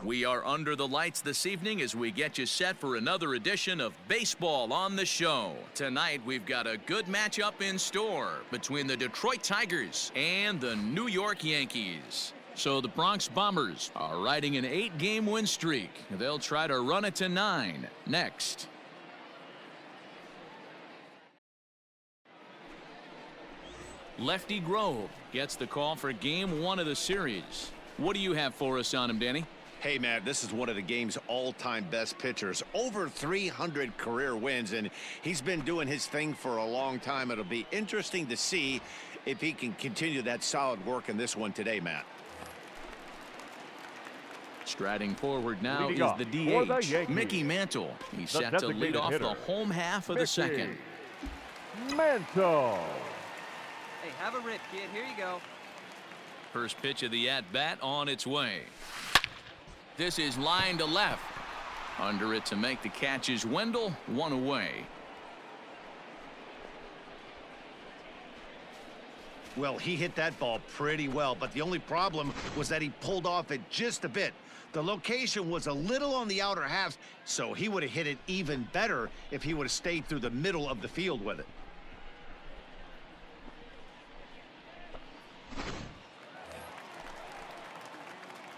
We are under the lights this evening as we get you set for another edition of Baseball on the Show. Tonight, we've got a good matchup in store between the Detroit Tigers and the New York Yankees. So the Bronx Bombers are riding an 8-game win streak. They'll try to run it to 9 next. Lefty Grove gets the call for Game 1 of the series. What do you have for us on him, Danny? Hey, man, this is one of the game's all-time best pitchers. Over 300 career wins, and he's been doing his thing for a long time. It'll be interesting to see if he can continue that solid work in this one today, Matt. Striding forward now is the DH, Mickey Mantle. He's set to lead off the home half of the second. Mantle. Hey, have a rip, kid. Here you go. First pitch of the at-bat on its way. This is line to left. Under it to make the catch is Wendell, 1 away. Well, he hit that ball pretty well, but the only problem was that he pulled off it just a bit. The location was a little on the outer half, so he would have hit it even better if he would have stayed through the middle of the field with it.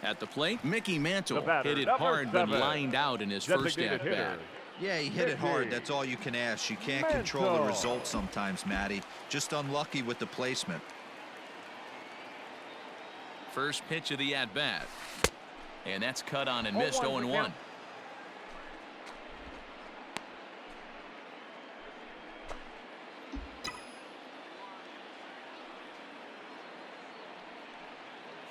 At the plate, Mickey Mantle hit it hard but lined out in his first at-bat. Yeah, he hit it hard. That's all you can ask. You can't control the result sometimes, Matty. Just unlucky with the placement. First pitch of the at-bat. And that's cut on and missed 0-1.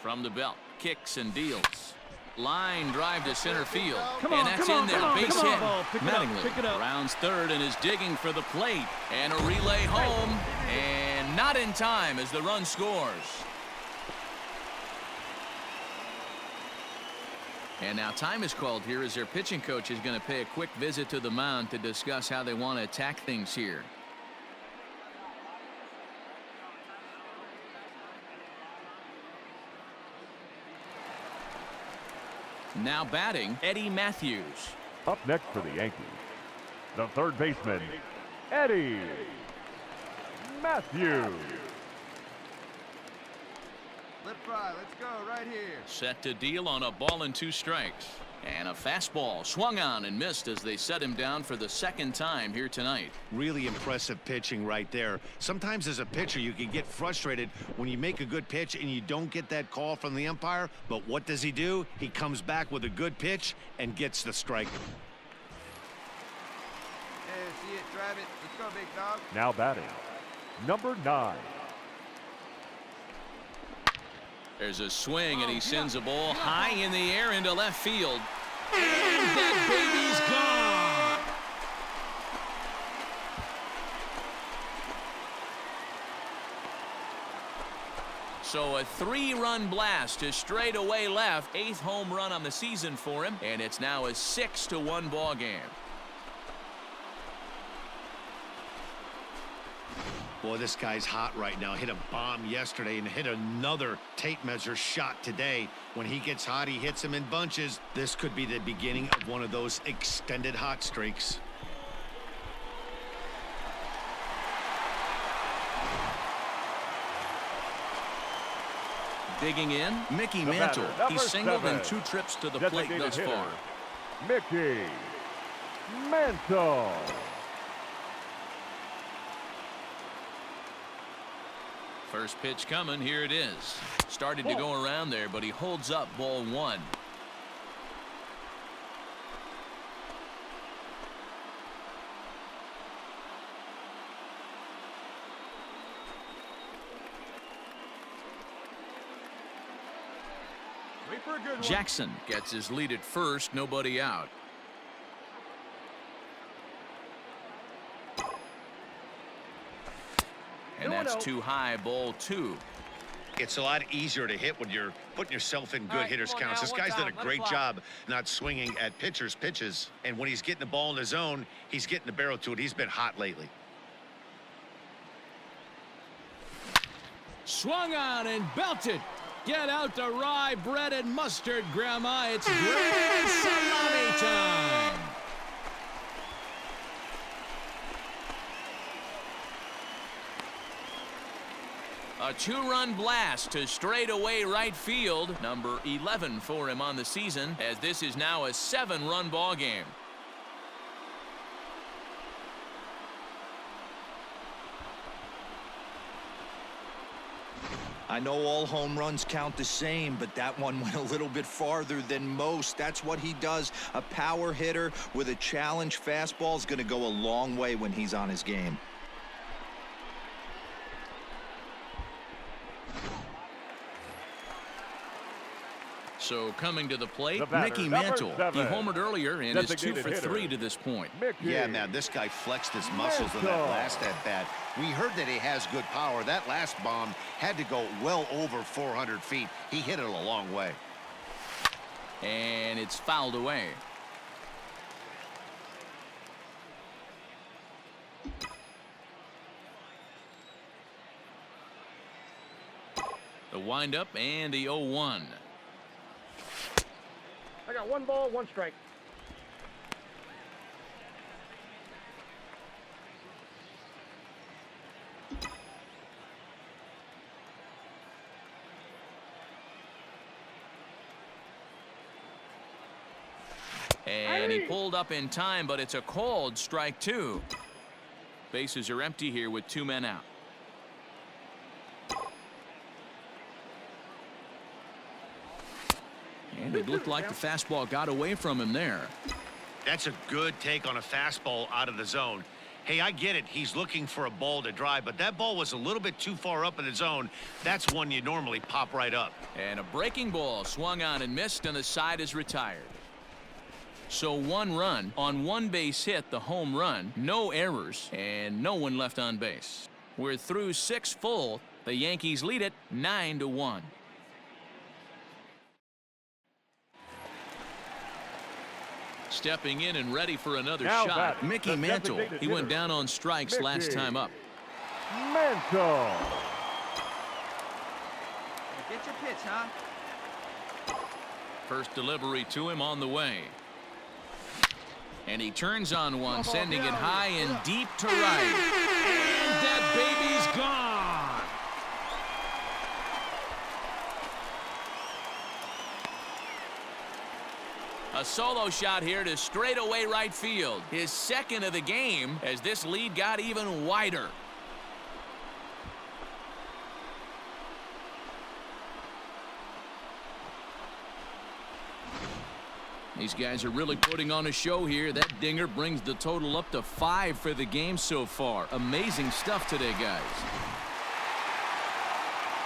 From the belt, kicks and deals. Line drive to center field. And that's in there. Base hit. Mattingly rounds third and is digging for the plate. And a relay home. And not in time as the run scores. And now time is called here as their pitching coach is going to pay a quick visit to the mound to discuss how they want to attack things here. Now batting, Eddie Matthews. Up next for the Yankees, the third baseman, Eddie Matthews. Left fly, let's go right here. Set to deal on a ball and 2 strikes. And a fastball swung on and missed as they set him down for the second time here tonight. Really impressive pitching right there. Sometimes as a pitcher you can get frustrated when you make a good pitch and you don't get that call from the umpire. But what does he do? He comes back with a good pitch and gets the strike. Hey, see it, drive it. Let's go, big dog. Now batting, number 9. There's a swing and he sends a ball high in the air into left field. And that baby's gone. So a 3-run blast to straightaway left. 8th home run on the season for him. And it's now a 6-1 ball game. Boy, this guy's hot right now. Hit a bomb yesterday and hit another tape measure shot today. When he gets hot, he hits them in bunches. This could be the beginning of one of those extended hot streaks. Digging in, Mickey Mantle. He's singled in 2 trips to the plate thus far. Mickey Mantle. First pitch coming. Here it is. Started to go around there, but he holds up ball 1. Jackson gets his lead at first. Nobody out. And that's too high, ball 2. It's a lot easier to hit when you're putting yourself in good hitters counts. This guy's done a great job not swinging at pitchers' pitches. And when he's getting the ball in the zone, he's getting the barrel to it. He's been hot lately. Swung on and belted. Get out the rye bread and mustard, Grandma. It's grand salami time. A two-run blast to straightaway right field. Number 11 for him on the season, as this is now a 7-run ball game. I know all home runs count the same, but that one went a little bit farther than most. That's what he does. A power hitter with a challenge fastball is going to go a long way when he's on his game. So coming to the plate, The batter, Mickey number Mantle. 7. He homered earlier and is 2 Designated for hitter. 3 to this point. Mickey. Yeah, man, this guy flexed his muscles in that Mantle. last at-bat. We heard that he has good power. That last bomb had to go well over 400 feet. He hit it a long way. And it's fouled away. The windup and the 0-1. I got 1 ball, 1 strike. And he pulled up in time, but it's a called strike 2. Bases are empty here with 2 men out. And it looked like the fastball got away from him there. That's a good take on a fastball out of the zone. Hey, I get it. He's looking for a ball to drive, but that ball was a little bit too far up in the zone. That's one you normally pop right up. And a breaking ball swung on and missed, and the side is retired. So 1 run on 1 base hit, the home run, no errors, and no one left on base. We're through 6 full. The Yankees lead it 9-1. Stepping in and ready for another Now shot, batting, Mickey the Mantle. designated He went hitter, down on strikes Mickey last time up. Mantle. Get your pitch, huh? First delivery to him on the way. And he turns on one, sending it high and deep to right. And that baby's gone. A solo shot here to straightaway right field. His second of the game as this lead got even wider. These guys are really putting on a show here. That dinger brings the total up to 5 for the game so far. Amazing stuff today, guys.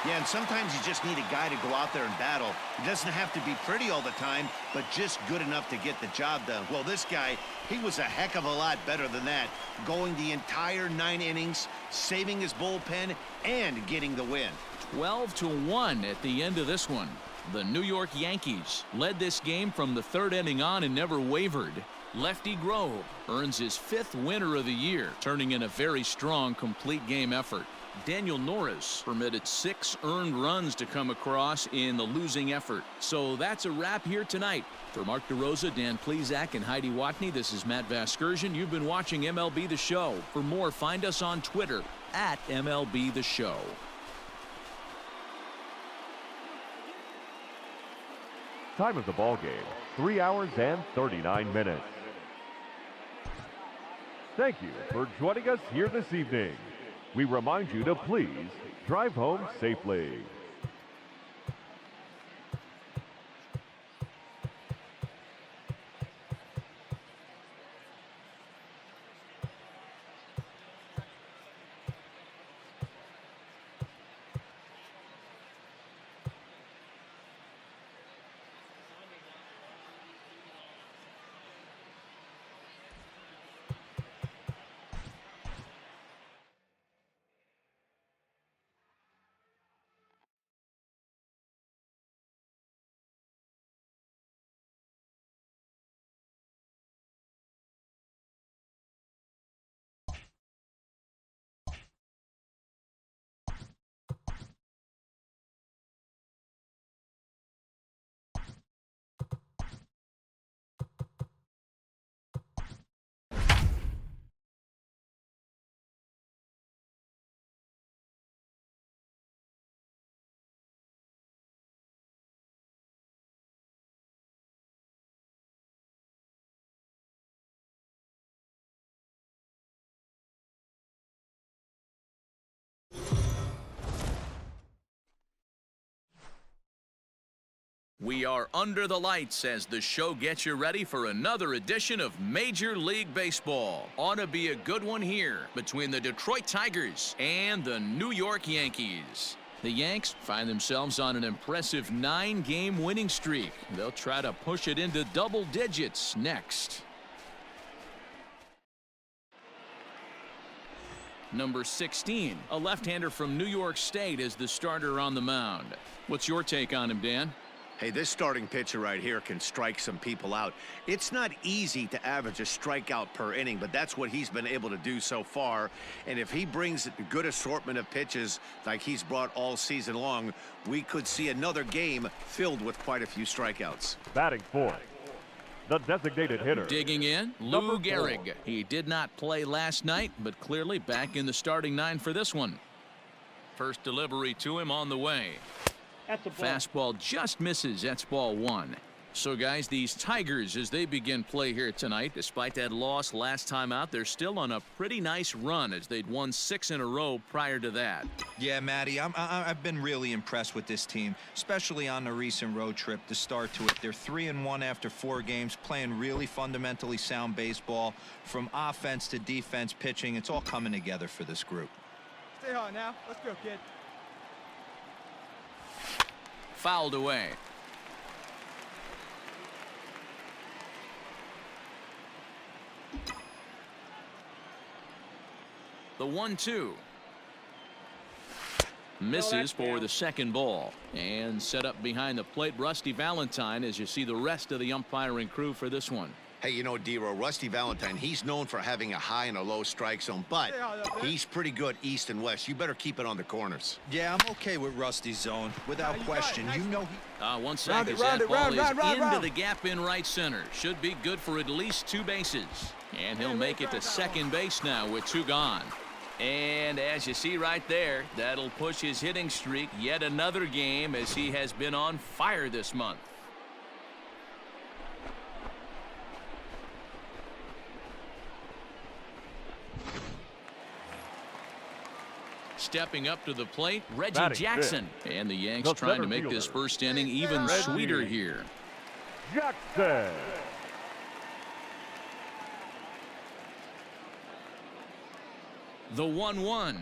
Yeah, and sometimes you just need a guy to go out there and battle. He doesn't have to be pretty all the time, but just good enough to get the job done. Well, this guy, he was a heck of a lot better than that. Going the entire 9 innings, saving his bullpen, and getting the win. 12-1 at the end of this one. The New York Yankees led this game from the 3rd inning on and never wavered. Lefty Grove earns his 5th winner of the year, turning in a very strong complete game effort. Daniel Norris permitted 6 earned runs to come across in the losing effort. So that's a wrap here tonight. For Mark DeRosa, Dan Plesac, and Heidi Watney, this is Matt Vasgersian. You've been watching MLB The Show. For more, find us on Twitter at MLB The Show. Time of the ball game, 3 hours and 39 minutes. Thank you for joining us here this evening. We remind you to please drive home safely. We are under the lights as the show gets you ready for another edition of Major League Baseball. Ought to be a good one here between the Detroit Tigers and the New York Yankees. The Yanks find themselves on an impressive 9-game winning streak. They'll try to push it into double digits next. Number 16, a left-hander from New York State, is the starter on the mound. What's your take on him, Dan? Hey, this starting pitcher right here can strike some people out. It's not easy to average a strikeout per inning, but that's what he's been able to do so far. And if he brings a good assortment of pitches like he's brought all season long, we could see another game filled with quite a few strikeouts. Batting fourth, the designated hitter. Digging in, Lou Gehrig. He did not play last night, but clearly back in the starting 9 for this one. First delivery to him on the way. That's a ball. Fastball just misses. That's ball 1. So, guys, these Tigers, as they begin play here tonight, despite that loss last time out, they're still on a pretty nice run as they'd won 6 in a row prior to that. Yeah, Matty, I've been really impressed with this team, especially on the recent road trip to start to it. They're 3-1 after 4 games, playing really fundamentally sound baseball. From offense to defense, pitching, it's all coming together for this group. Stay hard now. Let's go, kid. Fouled away. The 1-2. Misses for the second ball. And set up behind the plate, Rusty Valentine, as you see the rest of the umpiring crew for this one. Hey, you know, D-Row, Rusty Valentine, he's known for having a high and a low strike zone, but he's pretty good east and west. You better keep it on the corners. Yeah, I'm okay with Rusty's zone, without question. You know he... One second, that ball is into the gap in right center. Should be good for at least 2 bases. And he'll make it to second base now with 2 gone. And as you see right there, that'll push his hitting streak yet another game as he has been on fire this month. Stepping up to the plate, Reggie Batting Jackson. fifth, And the Yanks the trying to center make this fielder, first inning even Reggie sweeter here. Jackson. The 1-1.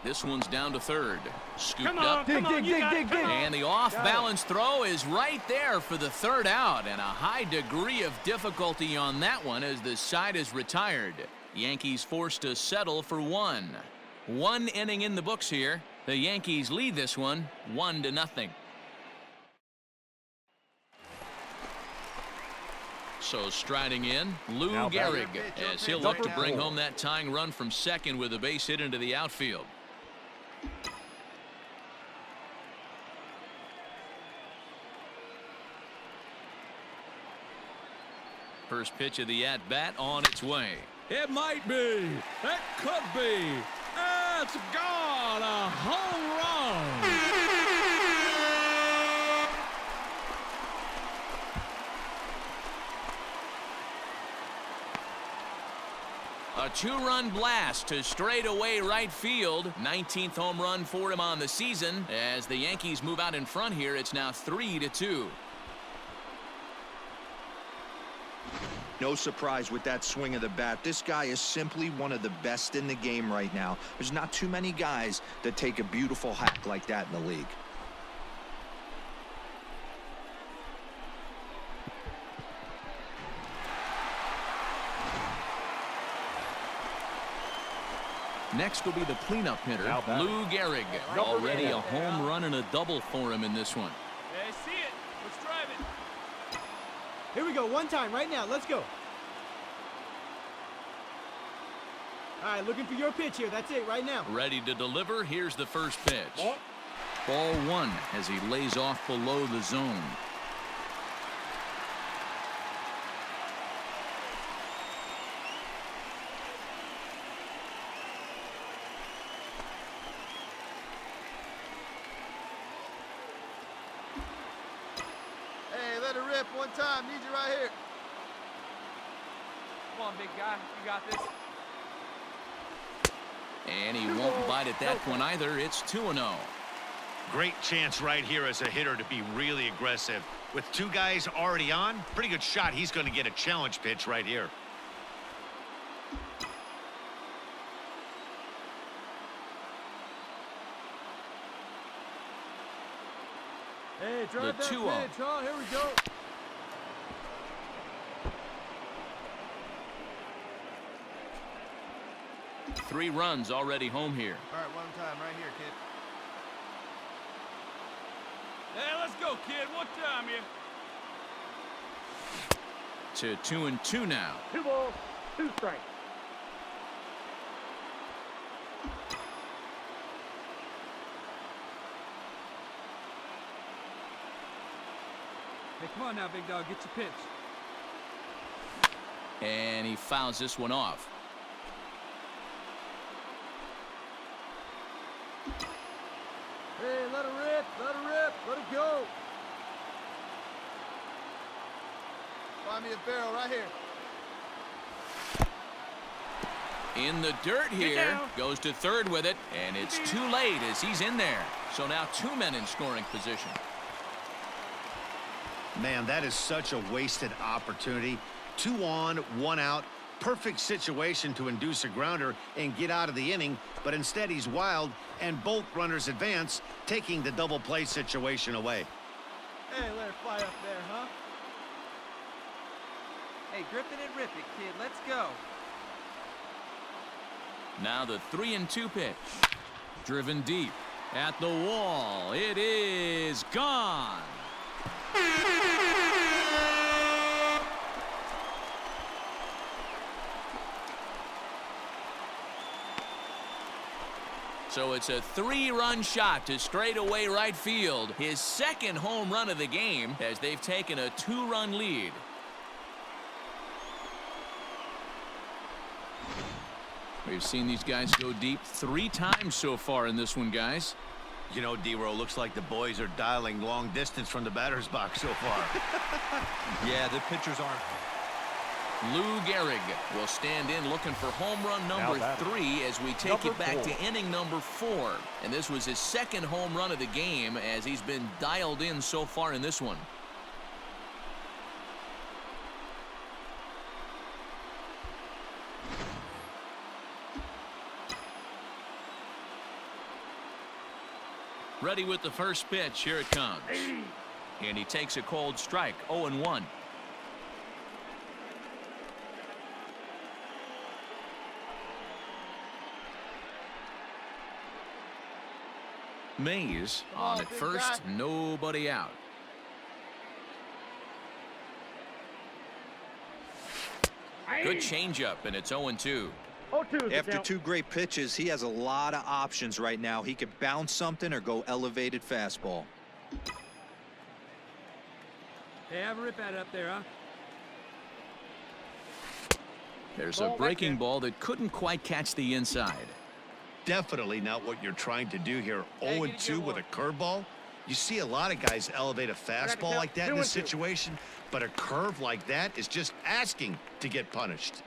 This one's down to third. Scooped Come on, up. come on, dig. And the off-balance throw is right there for the third out. And a high degree of difficulty on that one as the side is retired. Yankees forced to settle for 1. 1 inning in the books here. The Yankees lead this one 1-0. So striding in, Lou Now Gehrig, batting. as he'll look to bring home that tying run from second with a base hit into the outfield. First pitch of the at-bat on its way. It might be. It could be. It's gone. A home run. A 2-run blast to straightaway right field. 19th home run for him on the season. As the Yankees move out in front here, it's now 3-2. No surprise with that swing of the bat. This guy is simply one of the best in the game right now. There's not too many guys that take a beautiful hack like that in the league. Next will be the cleanup hitter, Lou Gehrig. Already a home run and a double for him in this one. Yeah, I see it. Let's drive it. Here we go. One time right now. Let's go. All right, looking for your pitch here. That's it right now. Ready to deliver. Here's the first pitch. Ball 1 as he lays off below the zone. Hey, let it rip one time. Need you right here. Come on, big guy. You got this. And he won't bite at that one either. It's 2-0. Great chance right here as a hitter to be really aggressive. With two guys already on, pretty good shot. He's going to get a challenge pitch right here. Hey, drive The that 2-0. pitch, huh? Here we go. Three runs already home here. All right, one time right here, kid. Hey, let's go, kid. One time here. To 2-2 now. 2 balls, 2 strikes. Hey, come on now, big dog. Get your pitch. And he fouls this one off. Hey, let it rip, let it go. Find me a barrel right here. In the dirt here. down. Goes to third with it. And it's too late as he's in there. So now 2 men in scoring position. Man, that is such a wasted opportunity. 2 on, 1 out. Perfect situation to induce a grounder and get out of the inning, but instead he's wild and both runners advance, taking the double play situation away. Hey, let it fly up there, huh? Hey, grip it and rip it, kid. Let's go. Now the 3-2 pitch. Driven deep at the wall. It is gone. So it's a 3-run shot to straightaway right field. His second home run of the game as they've taken a 2-run lead. We've seen these guys go deep 3 times so far in this one, guys. You know, D-Row, looks like the boys are dialing long distance from the batter's box so far. Yeah, the pitchers aren't. Lou Gehrig will stand in looking for home run number 3 as we take it back to inning number 4. And this was his second home run of the game as he's been dialed in so far in this one. Ready with the first pitch. Here it comes. And he takes a cold strike. 0-1. Mays on at first, nobody out. Good changeup, and it's 0-2. 0-2 After 2 great pitches, he has a lot of options right now. He could bounce something or go elevated fastball. Hey, have a rip at it up there, huh? There's a breaking ball that couldn't quite catch the inside. Definitely not what you're trying to do here. 0-2 with a curveball. You see a lot of guys elevate a fastball like that in this situation, but a curve like that is just asking to get punished.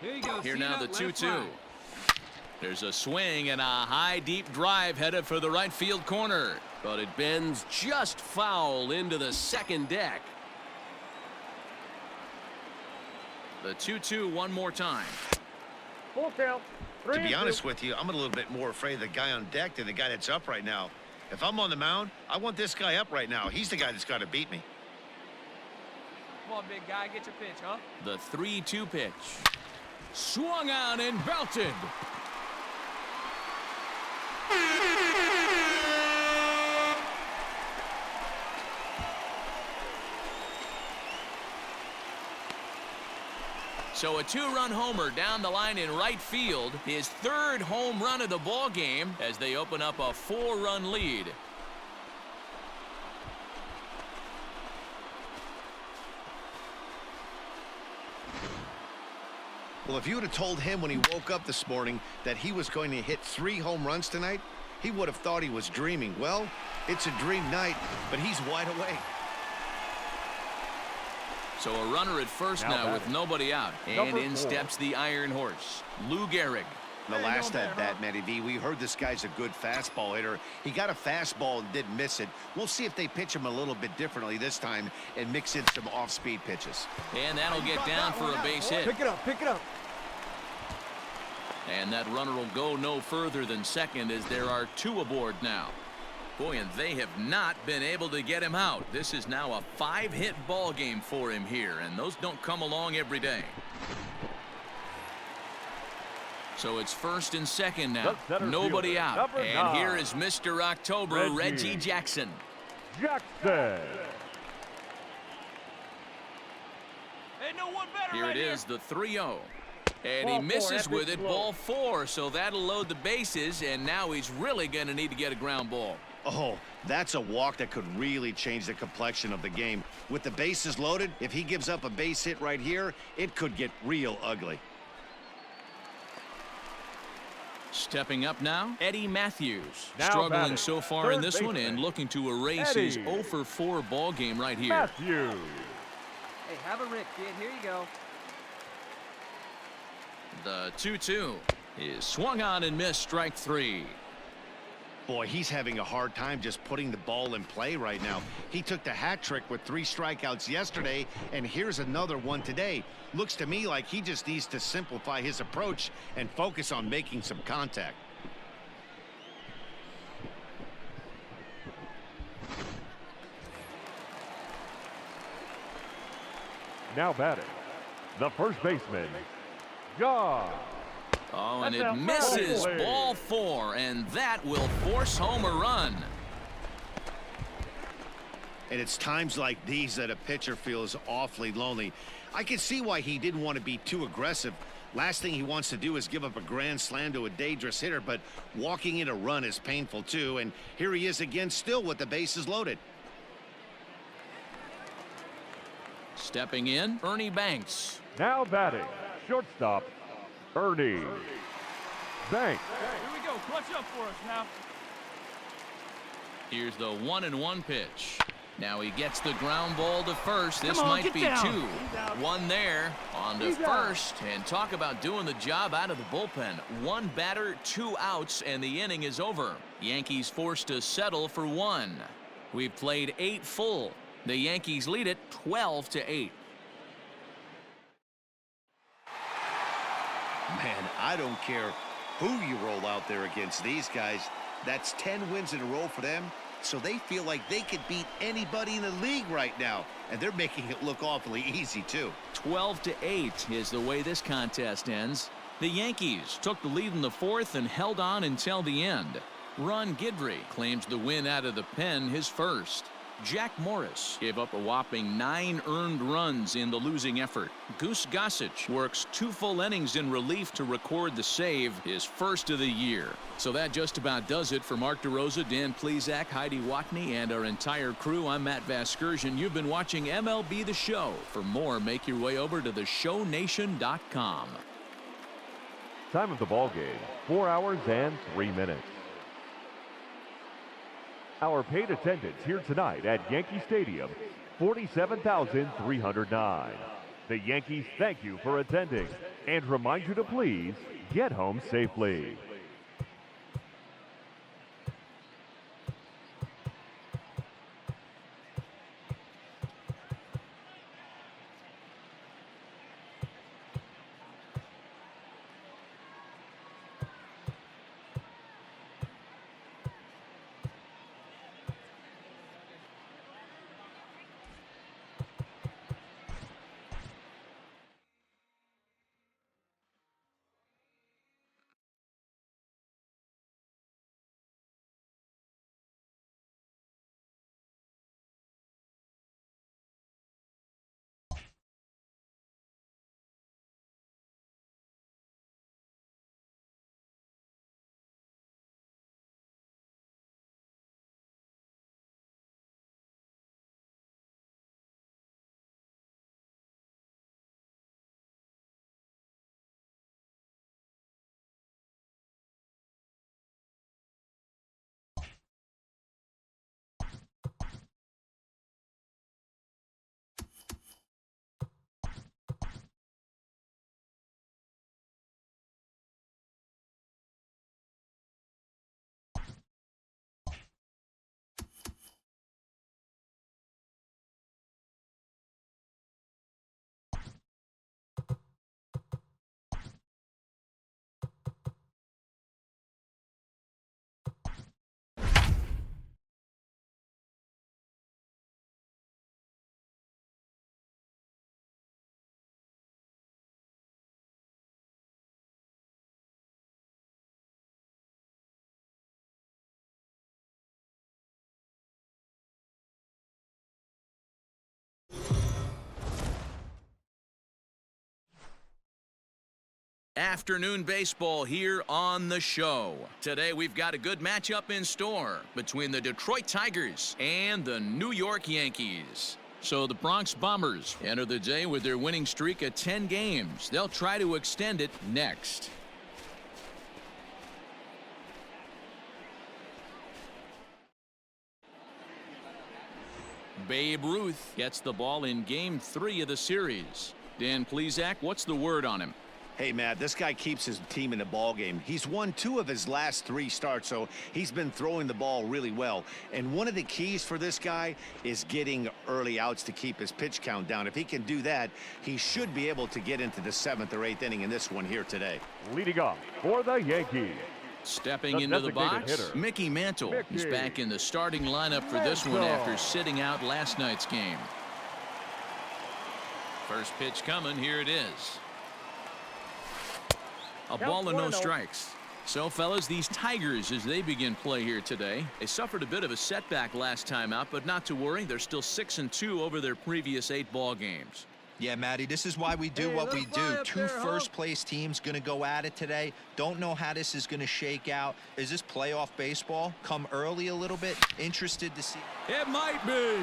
Here you go. Here See now that? the Let it 2-2. fly. There's a swing and a high deep drive headed for the right field corner. But it bends just foul into the second deck. The 2-2 one more time. Full count. To be honest with you, I'm a little bit more afraid of the guy on deck than the guy that's up right now. If I'm on the mound, I want this guy up right now. He's the guy that's got to beat me. Come on, big guy. Get your pitch, huh? The 3-2 pitch. Swung out and belted. So a 2-run homer down the line in right field. His 3rd home run of the ball game as they open up a 4-run lead. Well, if you would have told him when he woke up this morning that he was going to hit 3 home runs tonight, he would have thought he was dreaming. Well, it's a dream night, but he's wide awake. So a runner at first now with nobody out. And in steps the Iron Horse, Lou Gehrig. The last at bat, Matty V, we heard this guy's a good fastball hitter. He got a fastball and didn't miss it. We'll see if they pitch him a little bit differently this time and mix in some off-speed pitches. And that'll get down for a base hit. Pick it up, pick it up. And that runner will go no further than second as there are 2 aboard now. Boy, and they have not been able to get him out. This is now a 5-hit ball game for him here, and those don't come along every day. So it's first and second now. Nobody out. And here is Mr. October, Reggie Jackson. Jackson. Ain't no one better. Here right it is, the 3-0. And he misses with it, ball 4. So that'll load the bases, and now he's really going to need to get a ground ball. Oh, that's a walk that could really change the complexion of the game. With the bases loaded, if he gives up a base hit right here, it could get real ugly. Stepping up now, Eddie Matthews. Now struggling batting, so far in this third one and baseman, looking to erase Eddie his 0-for-4 ball game right here. Matthews. Hey, have a rip, kid. Here you go. The 2-2 is swung on and missed, strike 3. Boy, he's having a hard time just putting the ball in play right now. He took the hat trick with 3 strikeouts yesterday, and here's another one today. Looks to me like he just needs to simplify his approach and focus on making some contact. Now batting, the first baseman, John. Oh, and That's it a misses, foul play. ball 4, and that will force home a run. And it's times like these that a pitcher feels awfully lonely. I can see why he didn't want to be too aggressive. Last thing he wants to do is give up a grand slam to a dangerous hitter, but walking in a run is painful too. And here he is again, still with the bases loaded. Stepping in, Ernie Banks. Now batting, shortstop, Ernie Banks. Here we go. Clutch up for us now. Here's the 1-1 pitch. Now he gets the ground ball to first. This Come on, might get be down. 2. One there on to first. And talk about doing the job out of the bullpen. 1 batter, 2 outs, and the inning is over. Yankees forced to settle for 1. We've played 8 full. The Yankees lead it 12-8. Man, I don't care who you roll out there against these guys. That's 10 wins in a row for them. So they feel like they could beat anybody in the league right now. And they're making it look awfully easy, too. 12-8 is the way this contest ends. The Yankees took the lead in the 4th and held on until the end. Ron Guidry claims the win out of the pen, his first. Jack Morris gave up a whopping 9 earned runs in the losing effort. Goose Gossage works 2 full innings in relief to record the save, his first of the year. So that just about does it for Mark DeRosa, Dan Plesac, Heidi Watney, and our entire crew. I'm Matt Vasgersian. You've been watching MLB The Show. For more, make your way over to theshownation.com. Time of the ball game, 4 hours and 3 minutes. Our paid attendance here tonight at Yankee Stadium, 47,309. The Yankees thank you for attending and remind you to please get home safely. Afternoon baseball here on the show. Today we've got a good matchup in store between the Detroit Tigers and the New York Yankees. So the Bronx Bombers enter the day with their winning streak at 10 games. They'll try to extend it next. Babe Ruth gets the ball in Game 3 of the series. Dan Plesac, what's the word on him? Hey, Matt, this guy keeps his team in the ball game. He's won 2 of his last 3 starts, so he's been throwing the ball really well. And one of the keys for this guy is getting early outs to keep his pitch count down. If he can do that, he should be able to get into the 7th or 8th inning in this one here today. Leading off for the Yankees. Stepping The into the designated box, hitter. Mickey Mantle. He's back in the starting lineup for this one after sitting out last night's game. First pitch coming. Here it is. A ball and no strikes. So, fellas, these Tigers, as they begin play here today, they suffered a bit of a setback last time out, but not to worry. They're still 6-2 over their previous 8 ball games. Yeah, Matty, this is why we do what we do. 2 first-place teams going to go at it today. Don't know how this is going to shake out. Is this playoff baseball? Come early a little bit. Interested to see. It might be.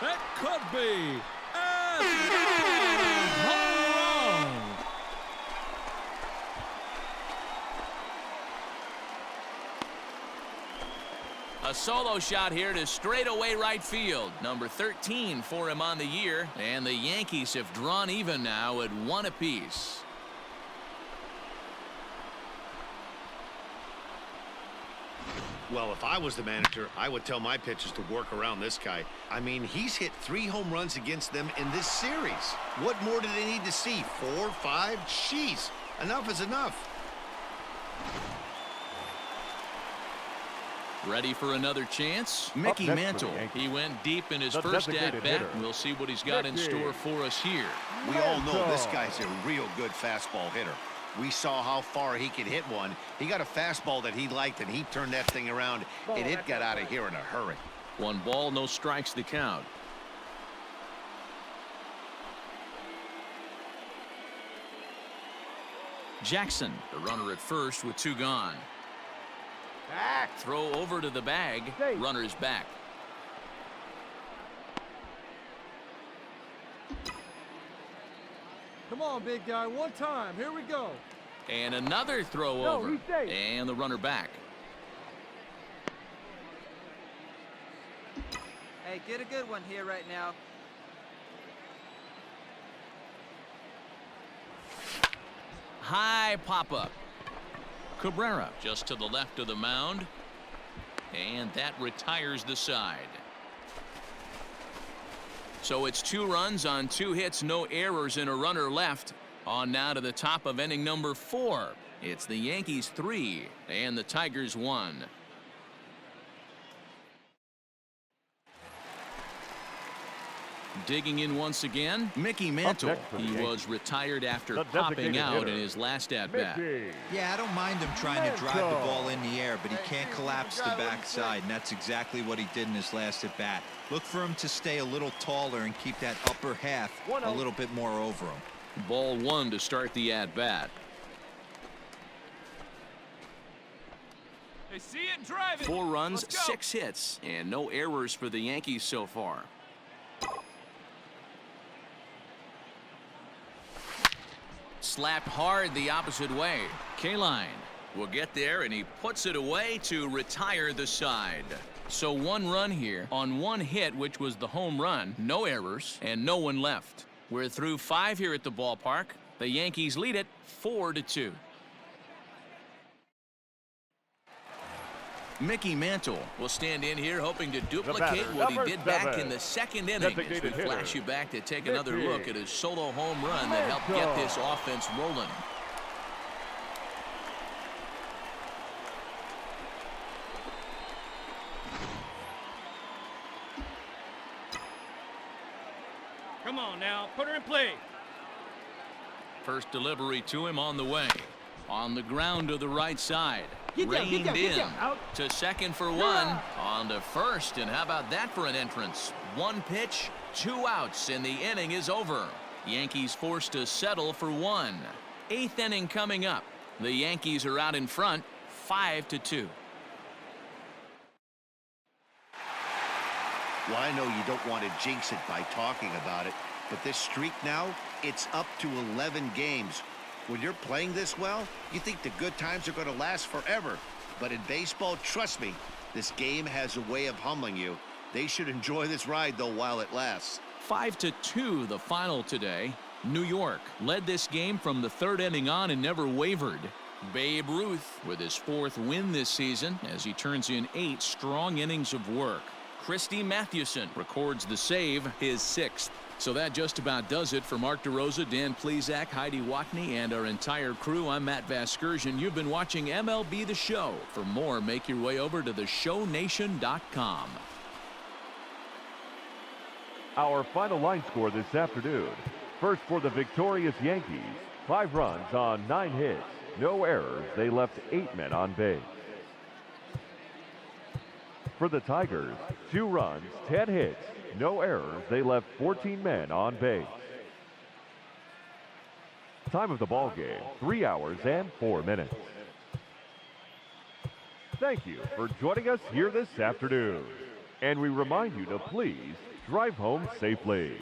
It could be. And home run. A solo shot here to straightaway right field. Number 13 for him on the year. And the Yankees have drawn even now at 1 apiece. Well, if I was the manager, I would tell my pitchers to work around this guy. I mean, he's hit 3 home runs against them in this series. What more do they need to see? 4, 5? Jeez, enough is enough. Ready for another chance? Mickey next for Mantle. the Yankees. He went deep in his The first designated at-bat. hitter. We'll see what he's got in Mickey. store for us here. We all know this guy's a real good fastball hitter. We saw how far he could hit one. He got a fastball that he liked, and he turned that thing around, and it got out of here in a hurry. 1 ball, no strikes the count. Jackson, the runner at first with 2 gone. Throw over to the bag. Runner's back. Come on, big guy, one time. Here we go. And another throw No, over. he's safe. And the runner back. Hey, get a good one here right now. High pop-up. Cabrera just to the left of the mound. And that retires the side. So it's 2 runs on 2 hits, no errors, and a runner left. On now to the top of inning number 4. It's the Yankees 3 and the Tigers 1. Digging in once again, Mickey Mantle. next for the He Yankees. was retired after The popping designated out hitter. in his last at-bat. Mickey. Yeah, I don't mind him trying to drive the Mantle. ball in the air, but he can't collapse the backside, and that's exactly what he did in his last at-bat. Look for him to stay a little taller and keep that upper half a little bit more over him. Ball 1 to start the at-bat. They see it, drive it. 4 runs, Let's go. 6 hits, and no errors for the Yankees so far. Slapped hard the opposite way. Kaline will get there, and he puts it away to retire the side. So 1 run here on 1 hit, which was the home run. No errors, and no one left. We're through 5 here at the ballpark. The Yankees lead it 4-2. Mickey Mantle will stand in here hoping to duplicate batter, what he number did back 7. in the 2nd inning. As we Designated flash hitter. you back to take another Mickey. look at his solo home run that helped get this offense rolling. Come on now, put her in play. First delivery to him on the way. On the ground to the right side. Get down, Reined get in. down. Out. To second for 1. On to first, and how about that for an entrance? 1 pitch, 2 outs, and the inning is over. Yankees forced to settle for 1. 8th inning coming up. The Yankees are out in front, 5-2. Well, I know you don't want to jinx it by talking about it, but this streak now, it's up to 11 games. When you're playing this well, you think the good times are going to last forever. But in baseball, trust me, this game has a way of humbling you. They should enjoy this ride, though, while it lasts. 5-2 the final today. New York led this game from the 3rd inning on and never wavered. Babe Ruth with his 4th win this season as he turns in 8 strong innings of work. Christy Mathewson records the save, his 6th. So that just about does it for Mark DeRosa, Dan Plesac, Heidi Watney, and our entire crew. I'm Matt Vasgersian. You've been watching MLB The Show. For more, make your way over to theshownation.com. Our final line score this afternoon. First for the victorious Yankees, 5 runs on 9 hits, no errors. They left 8 men on base. For the Tigers, 2 runs, 10 hits, no errors. They left 14 men on base. Time of the ball game, 3 hours and 4 minutes. Thank you for joining us here this afternoon. And we remind you to please drive home safely.